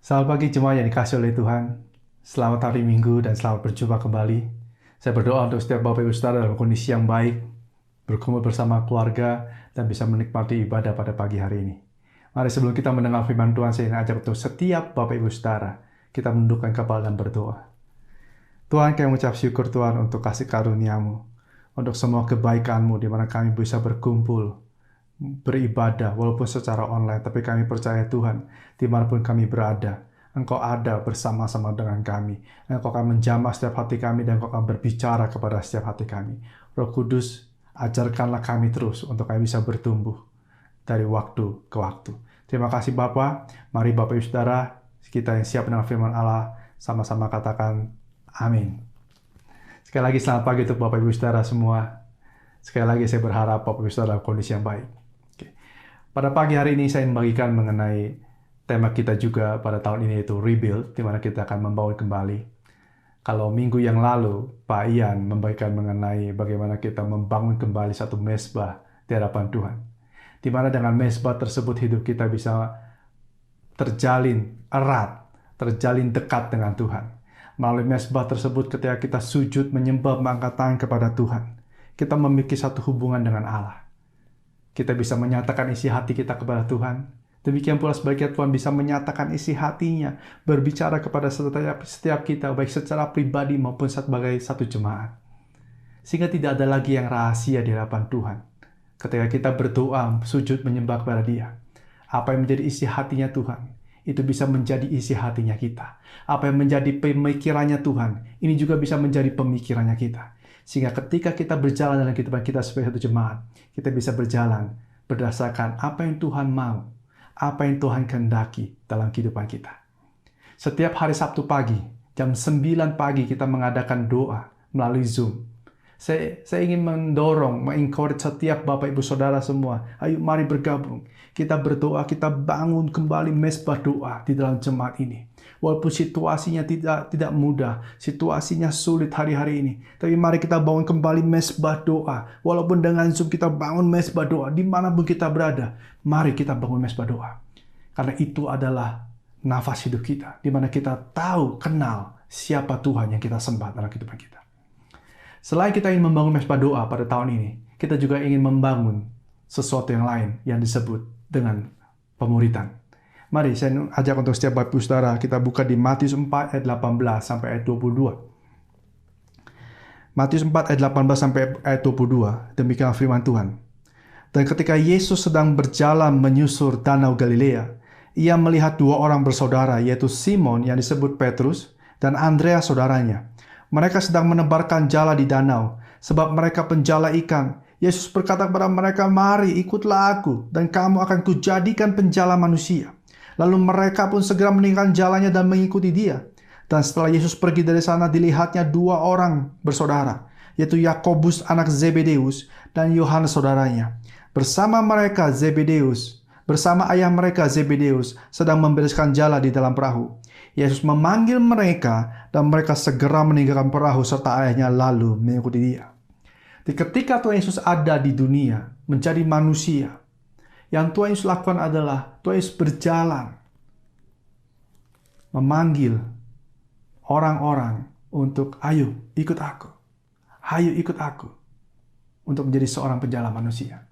Selamat pagi jemaat yang dikasihi oleh Tuhan. Selamat hari Minggu dan selamat berjumpa kembali. Saya berdoa untuk setiap Bapak Ibu Saudara dalam kondisi yang baik, berkumpul bersama keluarga, dan bisa menikmati ibadah pada pagi hari ini. Mari sebelum kita mendengar firman Tuhan, saya ingin ajak untuk setiap Bapak Ibu Saudara, kita menundukkan kepala dan berdoa. Tuhan, kami mengucap syukur Tuhan untuk kasih karunia-Mu, untuk semua kebaikan-Mu di mana kami bisa berkumpul, beribadah walaupun secara online, tapi kami percaya Tuhan, dimanapun kami berada, Engkau ada bersama-sama dengan kami. Engkau akan menjamah setiap hati kami dan Engkau akan berbicara kepada setiap hati kami. Roh Kudus, ajarkanlah kami terus untuk kami bisa bertumbuh dari waktu ke waktu. Terima kasih Bapa. Mari Bapak Ibu Saudara, kita yang siap dengan firman Allah, sama-sama katakan amin. Sekali lagi selamat pagi untuk Bapak Ibu Saudara semua. Sekali lagi saya berharap Bapak Ibu Saudara dalam kondisi yang baik. Pada pagi hari ini saya membagikan mengenai tema kita juga pada tahun ini, yaitu rebuild, di mana kita akan membangun kembali. Kalau minggu yang lalu Pak Ian membagikan mengenai bagaimana kita membangun kembali satu mezbah di hadapan Tuhan, di mana dengan mezbah tersebut hidup kita bisa terjalin erat, terjalin dekat dengan Tuhan. Melalui mezbah tersebut ketika kita sujud menyembah mengangkat tangan kepada Tuhan, kita memiliki satu hubungan dengan Allah. Kita bisa menyatakan isi hati kita kepada Tuhan. Demikian pula sebaliknya Tuhan bisa menyatakan isi hatinya, berbicara kepada setiap kita, baik secara pribadi maupun sebagai satu jemaat. Sehingga tidak ada lagi yang rahasia di hadapan Tuhan. Ketika kita berdoa, sujud menyembah kepada Dia, apa yang menjadi isi hatinya Tuhan, itu bisa menjadi isi hatinya kita. Apa yang menjadi pemikirannya Tuhan, ini juga bisa menjadi pemikirannya kita. Sehingga ketika kita berjalan dalam kehidupan kita sebagai satu jemaat, kita bisa berjalan berdasarkan apa yang Tuhan mau, apa yang Tuhan kehendaki dalam kehidupan kita. Setiap hari Sabtu pagi, jam 9 pagi kita mengadakan doa melalui Zoom. Saya ingin mendorong, mengencourage setiap Bapak Ibu Saudara semua. Ayo mari bergabung. Kita berdoa, kita bangun kembali mezbah doa di dalam jemaat ini. Walaupun situasinya tidak mudah, situasinya sulit hari-hari ini, tapi mari kita bangun kembali mezbah doa. Walaupun dengan Zoom kita bangun mezbah doa, dimanapun kita berada, mari kita bangun mezbah doa. Karena itu adalah nafas hidup kita, di mana kita tahu, kenal siapa Tuhan yang kita sembah dalam kehidupan kita. Selain kita ingin membangun mezbah doa pada tahun ini, kita juga ingin membangun sesuatu yang lain yang disebut dengan pemuritan. Mari saya ajak untuk setiap Bapak Ibu Saudara, kita buka di Matius 4 ayat 18 sampai ayat 22. Matius 4 ayat 18 sampai ayat 22, demikian firman Tuhan. Dan ketika Yesus sedang berjalan menyusur danau Galilea, ia melihat dua orang bersaudara, yaitu Simon yang disebut Petrus dan Andreas saudaranya. Mereka sedang menebarkan jala di danau, sebab mereka penjala ikan. Yesus berkata kepada mereka, "Mari ikutlah aku, dan kamu akan kujadikan penjala manusia." Lalu mereka pun segera meninggalkan jalannya dan mengikuti Dia. Dan setelah Yesus pergi dari sana, dilihatnya dua orang bersaudara, yaitu Yakobus anak Zebedeus dan Yohanes saudaranya. Bersama ayah mereka Zebedeus sedang membereskan jala di dalam perahu. Yesus memanggil mereka dan mereka segera meninggalkan perahu serta ayahnya lalu mengikuti Dia. Ketika Tuhan Yesus ada di dunia, menjadi manusia, yang Tuhan Yesus lakukan adalah Tuhan Yesus berjalan, memanggil orang-orang untuk ayo ikut aku. Ayo ikut aku. Untuk menjadi seorang penjala manusia.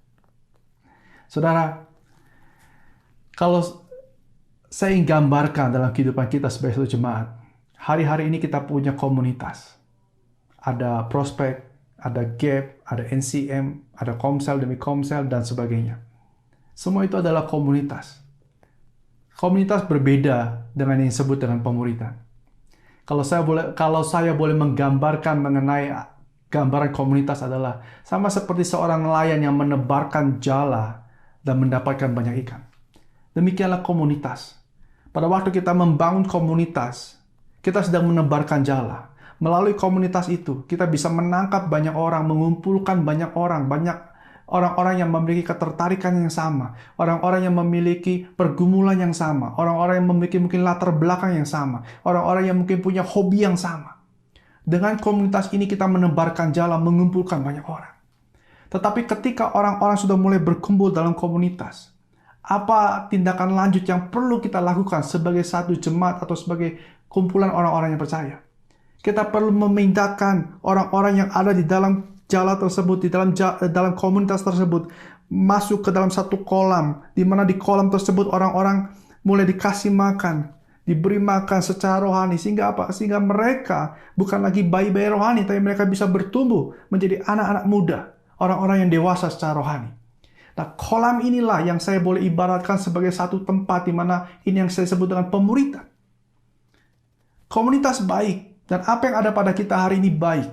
Saudara, kalau saya ingin gambarkan dalam kehidupan kita sebagai satu jemaat, hari-hari ini kita punya komunitas. Ada prospek, ada gap, ada NCM, ada komsel demi komsel, dan sebagainya. Semua itu adalah komunitas. Komunitas berbeda dengan yang disebut dengan pemuritan. Kalau saya boleh menggambarkan mengenai gambaran komunitas adalah sama seperti seorang nelayan yang menebarkan jala dan mendapatkan banyak ikan. Demikianlah komunitas. Pada waktu kita membangun komunitas, kita sedang menebarkan jala. Melalui komunitas itu, kita bisa menangkap banyak orang, mengumpulkan banyak orang-orang yang memiliki ketertarikan yang sama, orang-orang yang memiliki pergumulan yang sama, orang-orang yang memiliki mungkin latar belakang yang sama, orang-orang yang mungkin punya hobi yang sama. Dengan komunitas ini kita menebarkan jala, mengumpulkan banyak orang. Tetapi ketika orang-orang sudah mulai berkumpul dalam komunitas, Apa tindakan lanjut yang perlu kita lakukan sebagai satu jemaat atau sebagai kumpulan orang-orang yang percaya? Kita perlu memindahkan orang-orang yang ada di dalam jala tersebut, di dalam komunitas tersebut, masuk ke dalam satu kolam, di mana di kolam tersebut orang-orang mulai dikasih makan, diberi makan secara rohani, sehingga apa? Sehingga mereka bukan lagi bayi-bayi rohani, tapi mereka bisa bertumbuh menjadi anak-anak muda, orang-orang yang dewasa secara rohani. Nah, kolam inilah yang saya boleh ibaratkan sebagai satu tempat di mana ini yang saya sebut dengan pemuritan. Komunitas baik, dan apa yang ada pada kita hari ini baik.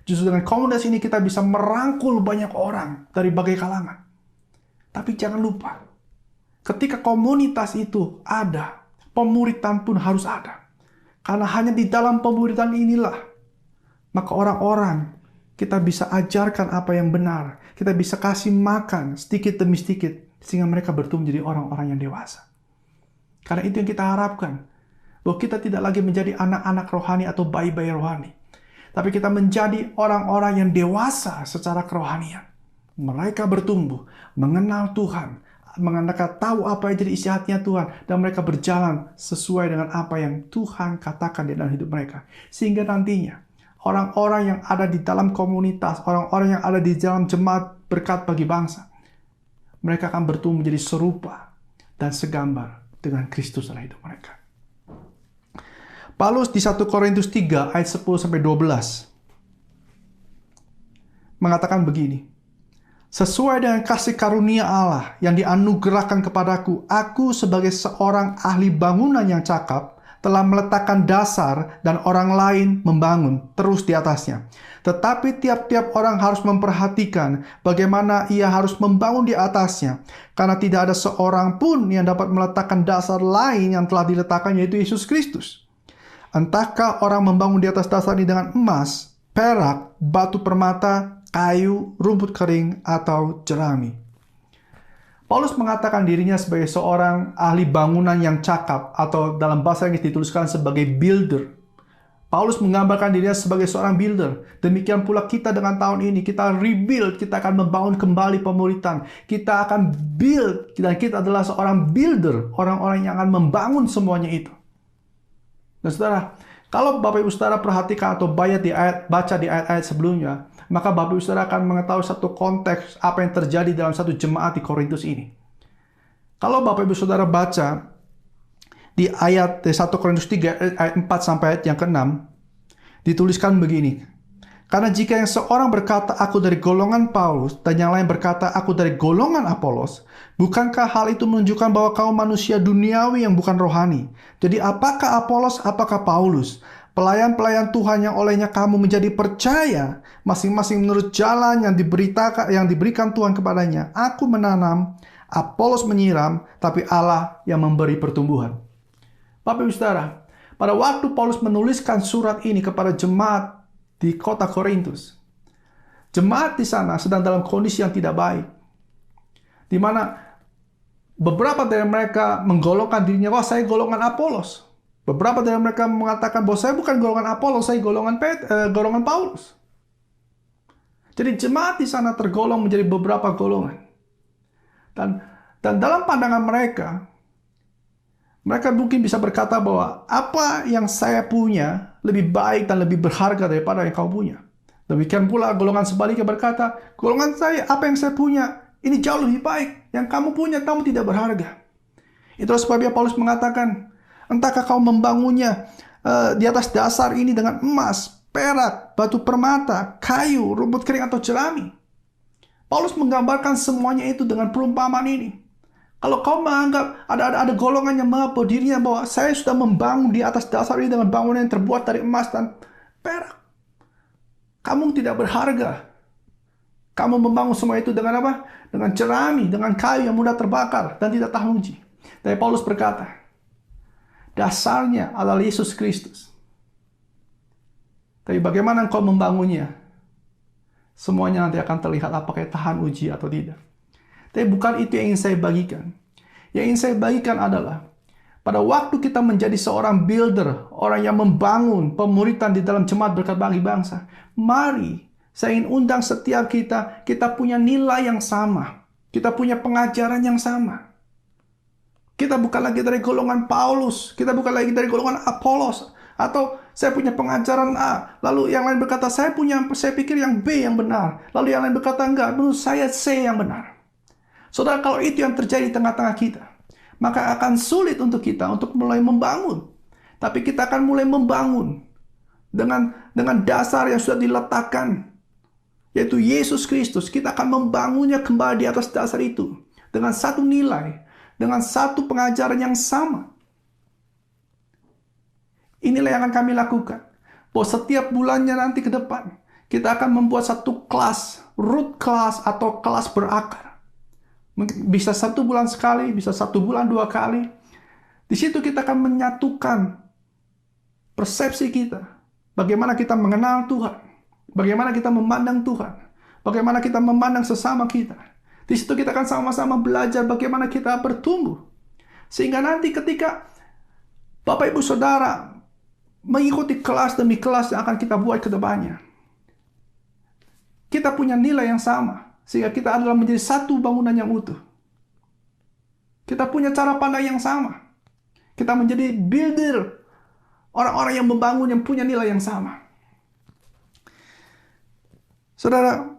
Justru dengan komunitas ini kita bisa merangkul banyak orang dari berbagai kalangan. Tapi jangan lupa, ketika komunitas itu ada, pemuritan pun harus ada. Karena hanya di dalam pemuritan inilah, maka orang-orang kita bisa ajarkan apa yang benar. Kita bisa kasih makan sedikit demi sedikit, sehingga mereka bertumbuh menjadi orang-orang yang dewasa. Karena itu yang kita harapkan, bahwa kita tidak lagi menjadi anak-anak rohani atau bayi-bayi rohani, tapi kita menjadi orang-orang yang dewasa secara kerohanian. Mereka bertumbuh, mengenal Tuhan, mereka tahu apa yang jadi isi hatinya Tuhan, dan mereka berjalan sesuai dengan apa yang Tuhan katakan di dalam hidup mereka. Sehingga nantinya, orang-orang yang ada di dalam komunitas, orang-orang yang ada di dalam jemaat berkat bagi bangsa, mereka akan bertumbuh menjadi serupa dan segambar dengan Kristus dalam hidup mereka. Paulus di 1 Korintus 3 ayat 10-12 mengatakan begini, sesuai dengan kasih karunia Allah yang dianugerahkan kepadaku, aku sebagai seorang ahli bangunan yang cakap, telah meletakkan dasar dan orang lain membangun terus di atasnya. Tetapi tiap-tiap orang harus memperhatikan bagaimana ia harus membangun di atasnya. Karena tidak ada seorang pun yang dapat meletakkan dasar lain yang telah diletakkan, yaitu Yesus Kristus. Entahkah orang membangun di atas dasar ini dengan emas, perak, batu permata, kayu, rumput kering, atau jerami. Paulus mengatakan dirinya sebagai seorang ahli bangunan yang cakap, atau dalam bahasa Inggris dituliskan sebagai builder. Paulus menggambarkan dirinya sebagai seorang builder. Demikian pula kita dengan tahun ini, kita rebuild, kita akan membangun kembali pemuritan. Kita akan build, dan kita adalah seorang builder, orang-orang yang akan membangun semuanya itu. Dan saudara, kalau Bapak Ibu Saudara perhatikan atau baca di ayat-ayat sebelumnya, maka Bapak Ibu Saudara akan mengetahui satu konteks apa yang terjadi dalam satu jemaat di Korintus ini. Kalau Bapak Ibu Saudara baca di ayat 1 Korintus 3 ayat 4 sampai ayat yang ke-6, dituliskan begini. Karena jika yang seorang berkata aku dari golongan Paulus dan yang lain berkata aku dari golongan Apolos, bukankah hal itu menunjukkan bahwa kaum manusia duniawi yang bukan rohani? Jadi apakah Apolos, apakah Paulus? Pelayan-pelayan Tuhan yang olehnya kamu menjadi percaya, masing-masing menurut jalan yang diberikan Tuhan kepadanya. Aku menanam, Apolos menyiram, tapi Allah yang memberi pertumbuhan. Bapak Ibu Saudara, pada waktu Paulus menuliskan surat ini kepada jemaat di kota Korintus, jemaat di sana sedang dalam kondisi yang tidak baik, di mana beberapa dari mereka menggolongkan dirinya, wah saya golongan Apolos. Beberapa dari mereka mengatakan bahwa saya bukan golongan Apolos, saya golongan Paulus. Jadi jemaat di sana tergolong menjadi beberapa golongan. Dan dalam pandangan mereka mungkin bisa berkata bahwa apa yang saya punya lebih baik dan lebih berharga daripada yang kau punya. Demikian pula golongan sebaliknya berkata, golongan saya, apa yang saya punya, ini jauh lebih baik. Yang kamu punya, kamu tidak berharga. Itulah sebabnya Paulus mengatakan, entahkah kau membangunnya di atas dasar ini dengan emas, perak, batu permata, kayu, rumput kering, atau jerami. Paulus menggambarkan semuanya itu dengan perumpamaan ini. Kalau kau menganggap ada golongan yang mengaku dirinya bahwa saya sudah membangun di atas dasar ini dengan bangunan yang terbuat dari emas dan perak, kamu tidak berharga. Kamu membangun semua itu dengan apa? Dengan jerami, dengan kayu yang mudah terbakar dan tidak tahan uji. Tapi Paulus berkata, dasarnya adalah Yesus Kristus. Tapi bagaimana engkau membangunnya? Semuanya nanti akan terlihat apakah tahan uji atau tidak. Tapi bukan itu yang ingin saya bagikan. Yang ingin saya bagikan adalah, pada waktu kita menjadi seorang builder, orang yang membangun pemuritan di dalam jemaat berkat bagi bangsa, mari saya ingin undang setiap kita punya nilai yang sama. Kita punya pengajaran yang sama. Kita bukan lagi dari golongan Paulus, kita bukan lagi dari golongan Apolos, atau saya punya pengajaran A, lalu yang lain berkata saya pikir yang B yang benar, lalu yang lain berkata enggak, menurut saya C yang benar. Saudara, kalau itu yang terjadi di tengah-tengah kita, maka akan sulit untuk kita untuk mulai membangun. Tapi kita akan mulai membangun dengan dasar yang sudah diletakkan, yaitu Yesus Kristus. Kita akan membangunnya kembali di atas dasar itu, dengan satu nilai, dengan satu pengajaran yang sama. Inilah yang akan kami lakukan. Bahwa setiap bulannya nanti ke depan, kita akan membuat satu kelas, root class atau kelas berakar. Bisa 1 bulan sekali, bisa 1 bulan 2 kali. Di situ kita akan menyatukan persepsi kita. Bagaimana kita mengenal Tuhan. Bagaimana kita memandang Tuhan. Bagaimana kita memandang sesama kita. Di situ kita akan sama-sama belajar bagaimana kita bertumbuh. Sehingga nanti ketika Bapak Ibu Saudara mengikuti kelas demi kelas yang akan kita buat ke depannya, kita punya nilai yang sama. Sehingga kita adalah menjadi satu bangunan yang utuh. Kita punya cara pandang yang sama. Kita menjadi builder. Orang-orang yang membangun yang punya nilai yang sama. Saudara,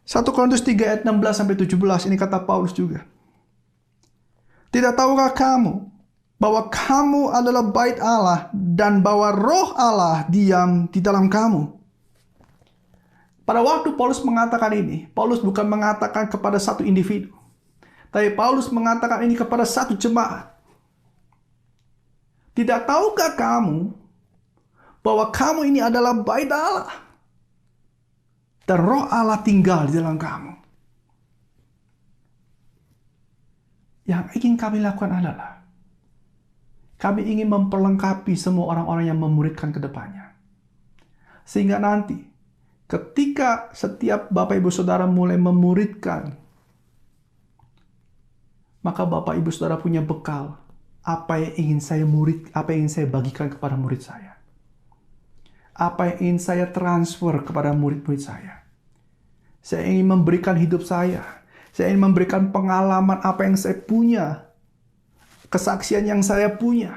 1 Korintus 3 ayat 16-17 ini kata Paulus juga. Tidak tahukah kamu bahwa kamu adalah bait Allah dan bahwa roh Allah diam di dalam kamu? Pada waktu Paulus mengatakan ini, Paulus bukan mengatakan kepada satu individu. Tapi Paulus mengatakan ini kepada satu jemaat. Tidak tahukah kamu bahwa kamu ini adalah bait Allah dan roh Allah tinggal di dalam kamu? Yang ingin kami lakukan adalah kami ingin memperlengkapi semua orang-orang yang memuridkan ke depannya. Sehingga nanti ketika setiap Bapak Ibu Saudara mulai memuridkan, maka Bapak Ibu Saudara punya bekal apa yang ingin saya apa yang ingin saya bagikan kepada murid saya. Apa yang ingin saya transfer kepada murid-murid saya. Saya ingin memberikan hidup saya. Saya ingin memberikan pengalaman apa yang saya punya. Kesaksian yang saya punya.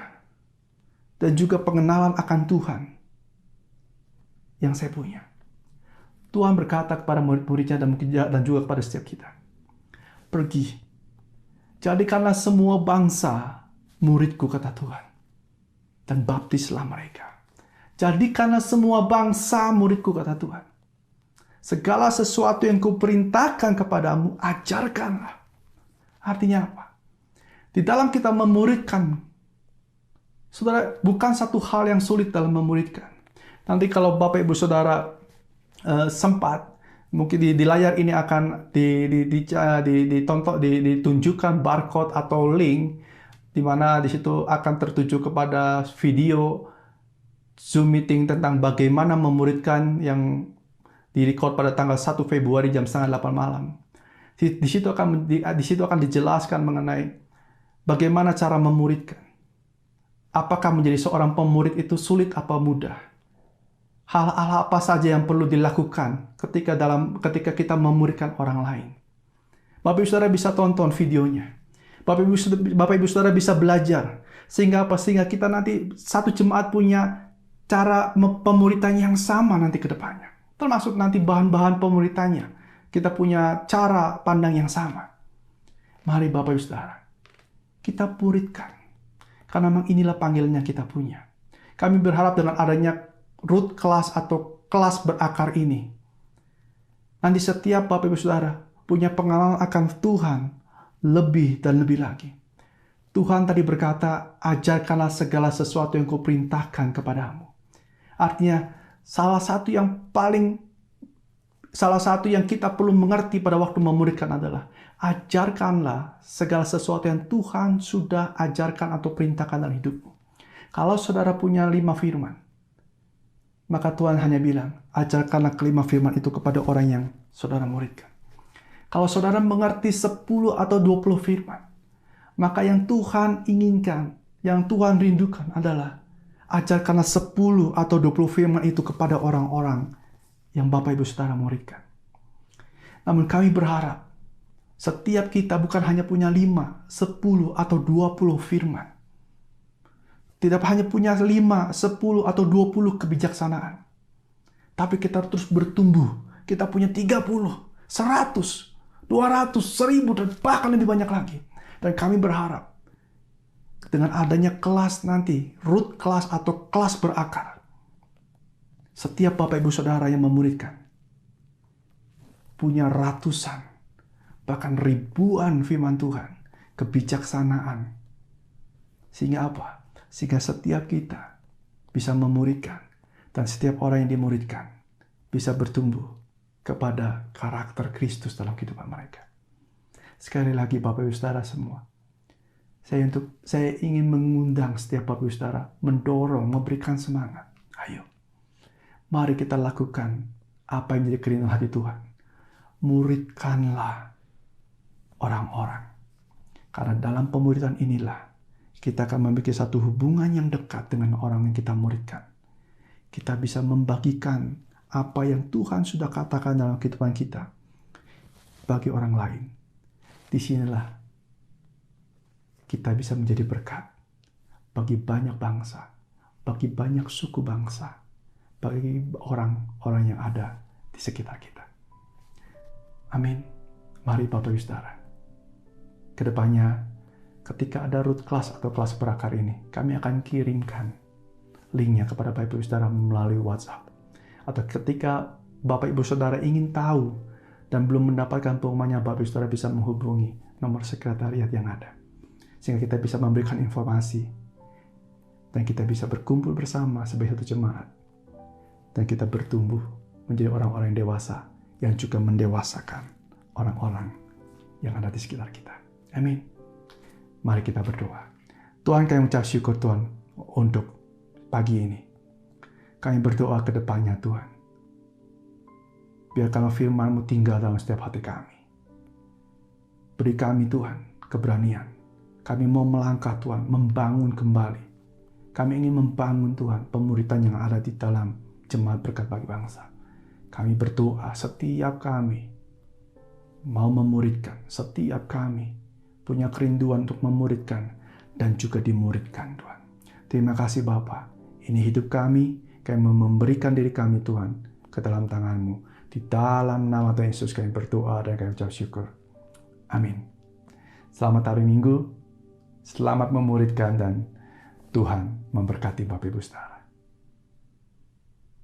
Dan juga pengenalan akan Tuhan yang saya punya. Tuhan berkata kepada murid-muridnya dan juga kepada setiap kita. Pergi. Jadikanlah semua bangsa muridku, kata Tuhan. Dan baptislah mereka. Jadikanlah semua bangsa muridku, kata Tuhan. Segala sesuatu yang kuperintahkan kepadamu, ajarkanlah. Artinya apa? Di dalam kita memuridkan, saudara, bukan satu hal yang sulit dalam memuridkan. Nanti kalau Bapak Ibu Saudara sempat, mungkin di layar ini akan ditunjukkan barcode atau link, di mana di situ akan tertuju kepada video Zoom meeting tentang bagaimana memuridkan yang direkod pada tanggal 1 Februari jam 7:30 malam. Di situ akan dijelaskan mengenai bagaimana cara memuridkan. Apakah menjadi seorang pemurid itu sulit apa mudah? Hal-hal apa saja yang perlu dilakukan ketika kita memuridkan orang lain. Bapak Ibu Saudara bisa tonton videonya. Bapak Ibu Saudara bisa belajar. Sehingga apa? Sehingga kita nanti satu jemaat punya cara pemuridan yang sama nanti ke depannya. Termasuk nanti bahan-bahan pemuridannya. Kita punya cara pandang yang sama. Mari Bapak Ibu Saudara, kita puridkan. Karena memang inilah panggilan yang kita punya. Kami berharap dengan adanya root class atau kelas berakar ini, nanti setiap Bapak Ibu Saudara punya pengalaman akan Tuhan lebih dan lebih lagi. Tuhan tadi berkata, ajarkanlah segala sesuatu yang kuperintahkan kepadamu. Artinya, salah satu yang kita perlu mengerti pada waktu memuridkan adalah, ajarkanlah segala sesuatu yang Tuhan sudah ajarkan atau perintahkan dalam hidupmu. Kalau saudara punya 5 firman, maka Tuhan hanya bilang, ajarkanlah kelima firman itu kepada orang yang saudara muridkan. Kalau saudara mengerti 10 atau 20 firman, maka yang Tuhan inginkan, yang Tuhan rindukan adalah, ajarkanlah 10 atau 20 firman itu kepada orang-orang yang Bapak Ibu Saudara muridkan. Namun kami berharap, Setiap kita bukan hanya punya 5, 10, atau 20 firman. Tidak hanya punya 5, 10, atau 20 kebijaksanaan. Tapi kita terus bertumbuh. Kita punya 30, 100, 200, 1000, dan bahkan lebih banyak lagi. Dan kami berharap dengan adanya kelas nanti, root kelas atau kelas berakar, setiap Bapak Ibu Saudara yang memuridkan punya ratusan, bahkan ribuan firman Tuhan, kebijaksanaan. Sehingga apa? Sehingga setiap kita bisa memuridkan, dan setiap orang yang dimuridkan bisa bertumbuh kepada karakter Kristus dalam kehidupan mereka. Sekali lagi Bapak Ibu Saudara semua, saya ingin mengundang setiap Bapak Ibu Saudara, mendorong, memberikan semangat. Ayo, mari kita lakukan apa yang menjadi keinginan hati Tuhan. Muridkanlah orang-orang. Karena dalam pemuridan inilah kita akan memiliki satu hubungan yang dekat dengan orang yang kita muridkan. Kita bisa membagikan apa yang Tuhan sudah katakan dalam kehidupan kita bagi orang lain. Disinilah kita bisa menjadi berkat bagi banyak bangsa, bagi banyak suku bangsa, bagi orang-orang yang ada di sekitar kita. Amin. Mari Bapak Ibu Saudara, kedepannya ketika ada root class atau kelas berakar ini, kami akan kirimkan linknya kepada Bapak Ibu Saudara melalui WhatsApp. Atau ketika Bapak Ibu Saudara ingin tahu dan belum mendapatkan pengumumannya, Bapak Ibu Saudara bisa menghubungi nomor sekretariat yang ada. Sehingga kita bisa memberikan informasi. Dan kita bisa berkumpul bersama sebagai satu jemaat. Dan kita bertumbuh menjadi orang-orang yang dewasa, yang juga mendewasakan orang-orang yang ada di sekitar kita. Amin. Mari kita berdoa. Tuhan, kami mengucap syukur Tuhan untuk pagi ini. Kami berdoa ke depannya Tuhan. Biarkanlah firman-Mu tinggal dalam setiap hati kami. Beri kami Tuhan keberanian. Kami mau melangkah Tuhan, membangun kembali. Kami ingin membangun Tuhan pemuridan yang ada di dalam jemaat berkat bagi bangsa. Kami berdoa setiap kami mau memuridkan, setiap kami punya kerinduan untuk memuridkan dan juga dimuridkan Tuhan. Terima kasih Bapa. Ini hidup kami memberikan diri kami Tuhan ke dalam tangan-Mu. Di dalam nama Tuhan Yesus kami berdoa dan kami ucap syukur. Amin. Selamat hari Minggu, selamat memuridkan, dan Tuhan memberkati Bapak Ibu Saudara.